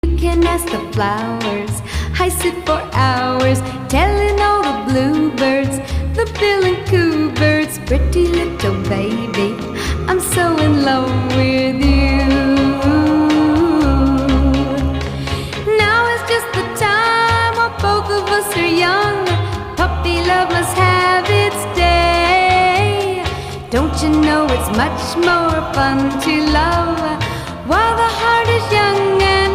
You can ask the flowers. I sit for hours telling all the bluebirds, the bill and coo birds, pretty little baby, I'm so in love with you. Now is just the time while both of us are young. Puppy love must have its day. Don't you know it's much more fun to love while the heart is young and